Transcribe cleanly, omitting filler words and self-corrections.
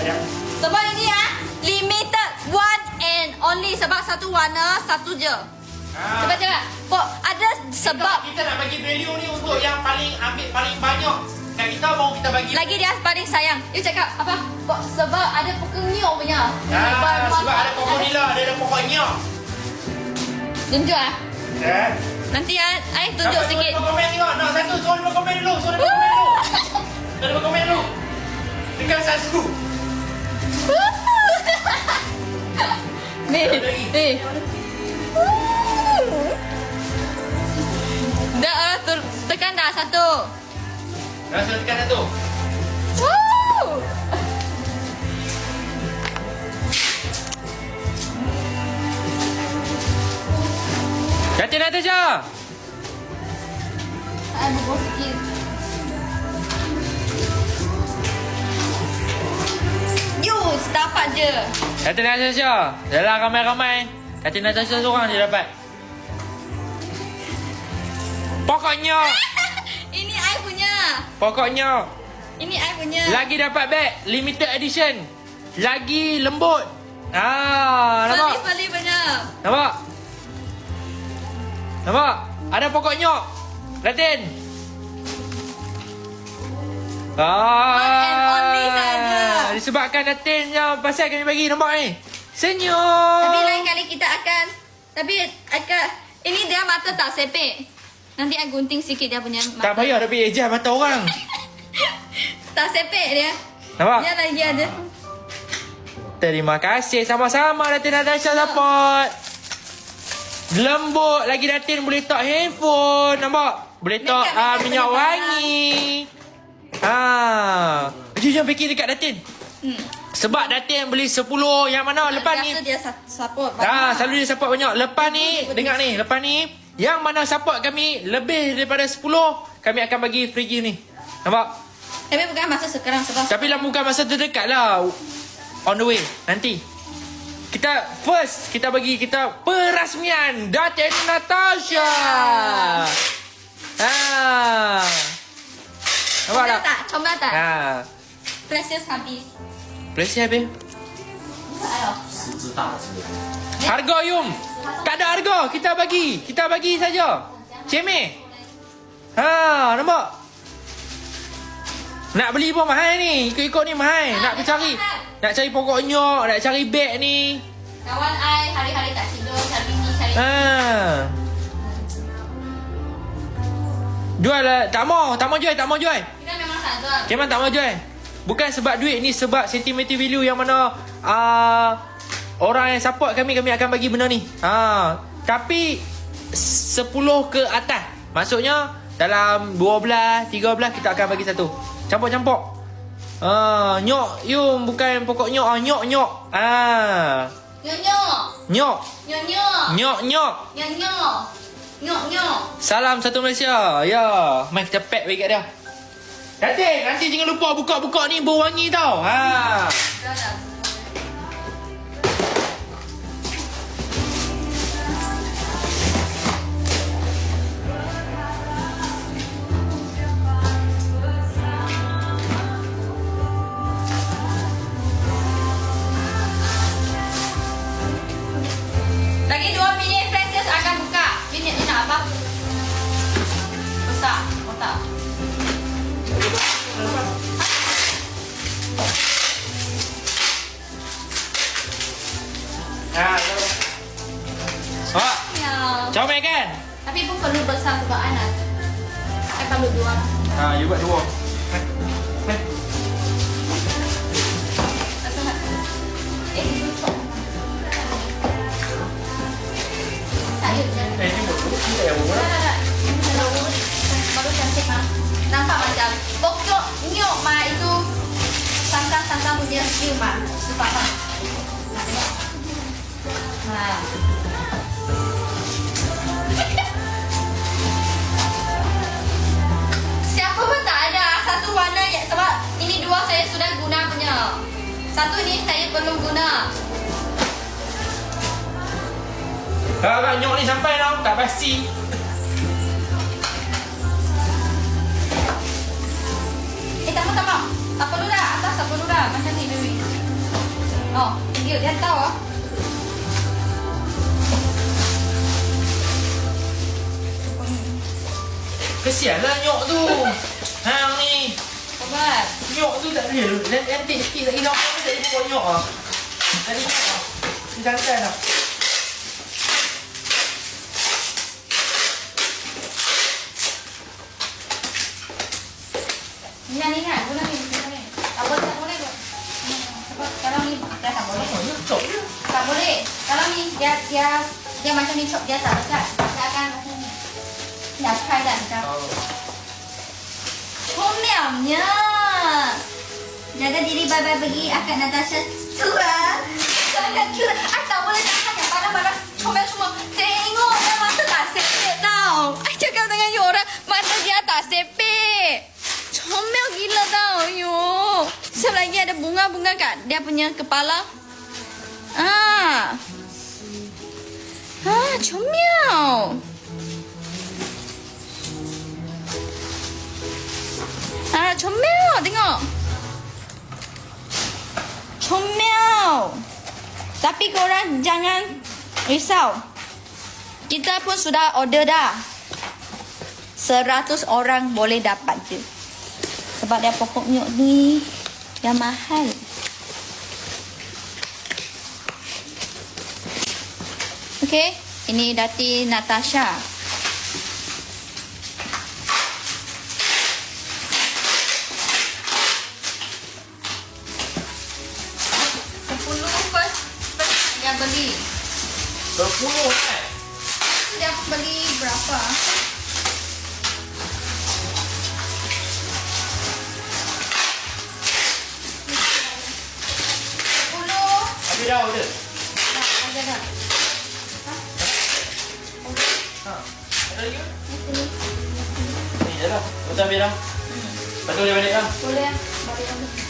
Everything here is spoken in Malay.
Ya. Sebab ini limited one and only. Sebab satu warna, satu je. Sebab cakap, ada sebab. Kita nak bagi value ni untuk yang paling ambil paling banyak. Kat kita mau kita bagi. Lagi dia paling sayang. You cakap apa? Sebab ada pokok nyok punya. Sebab ada pokok nila, ada pokok nyok. Tunjuk Ya. Nanti I tunjuk sikit. Suruh komen tengok. Nak satu, suruh dia komen dulu. Suruh dia komen dulu. Tekan satu. Ni. Dah tekan dah satu. Dah suruh tekan satu. Cantik Natasha. I berbual sikit. Dapat je. Cantik Natasha. Dalam ramai-ramai. Cantik Natasha seorang je dapat. Pokoknya. Ini I punya. Pokoknya. Ini I punya. Lagi dapat beg. Limited edition. Lagi lembut. Nampak? Beli punya. Nampak? Nampak? Ada pokok nyok. Latin. One and only saja. Disebabkan Latin yang pasal kami bagi. Nampak ni? Senyum. Tapi lain kali kita akan. Ini dia mata tak sepek. Nanti I gunting sikit dia punya mata. Tak payah tapi ejah mata orang. Tak sepek dia. Nampak? Dia lagi ada. Terima kasih sama-sama Datin Natasha support. Lembut lagi Datin boleh tak handphone. Nampak? Boleh tak minyak wangi. Jom packing dekat Datin. Sebab Datin beli 10 yang mana lepas ni. Biasa dia support. Selalu dia support banyak. Lepas ni dengar ni, lepas ni yang mana support kami lebih daripada 10, kami akan bagi free gift ni. Nampak? Tapi bukan masa sekarang sebab. Tapi lah bukan masa terdekat lah. On the way nanti. Kita bagi perasmian Datin Natasha. Nampak tak? Comel tak? Precious habis. Precious habis. Harga Yum. Tak ada harga. Kita bagi saja. Cemeh. Nampak? Nak beli pun mahal ni. Ikut-ikut ni mahal. Nak cari pokok nyok, nak cari beg ni. Kawan I hari-hari tak tidur, cari ni, cari Jual lah. Tak mau jual. Kita memang tak jual. Memang tak mau jual. Bukan sebab duit ni, sebab sentimental value yang mana orang yang support kami akan bagi benda ni. Tapi 10 ke atas. Maksudnya dalam 12, 13 kita akan bagi satu. Campur-campur. Nyok Yum, bukan pokok nyok. Nyok. Nyok. Salam satu Malaysia. Ya, mari kita pack bagi kat dia. Nanti jangan lupa buka-buka ni berwangi tau. Lagi 2 minit Precious akan buka. Minit ni nak apa? Besar kotak. Comel kan? Tapi pun perlu besar sebab anak. Saya perlu 2. You buat 2. Baru cantik mah. Nampak macam pokok nyok mah itu sangkang punya view mah. Nampak mah. Nak tengok. Siapa pun tak ada satu warna ya, sebab ini 2 saya sudah guna punya. Satu ni saya belum guna. Kalau nyok ni sampai tau, tak pasti. Tak mau. Tak perlu dah. Atas tak perlu dah. Macam ni, baby. Oh, thank you. Dia tahu ah. Kesianlah nyok tu. Hang ni. Sabar. Nyok tu tak boleh. Nanti sikit lagi lama ni tak boleh buat nyok ah. Tadi nyok ah. Jangan lah. Ni kan, guna ni. Tak boleh, tak boleh. Sebab kalau ni dia tak boleh. Oh, nyok cok je. Tak boleh. Kalau ni dia macam ni chop dia tak dekat. Dia akan macam ni. Dia try dah macam. Komel-nya. Jaga diri bye-bye pergi akak Natasha tua. Sangat cute. Tak boleh tahan ya. Barang-barang comel semua. Tengok dia mata tak sepik tau. Cakap dengan you orang mata dia tak sepik. Comel gila tau you. Siap lagi ada bunga-bunga kat dia punya kepala. Comel. Comel, tengok. Comel. Tapi korang jangan risau. Kita pun sudah order dah. 100 orang boleh dapat je. Sebab dia pokok nyok ni yang mahal. Okay, ini Dati Natasha. Dia beli. 10 kan? Dia beli berapa? Habis dah order? Ada dah. Ada lagi ke? Ni dah dah. Betul ambil dah. Lepas tu boleh balik dah. Boleh. Balik.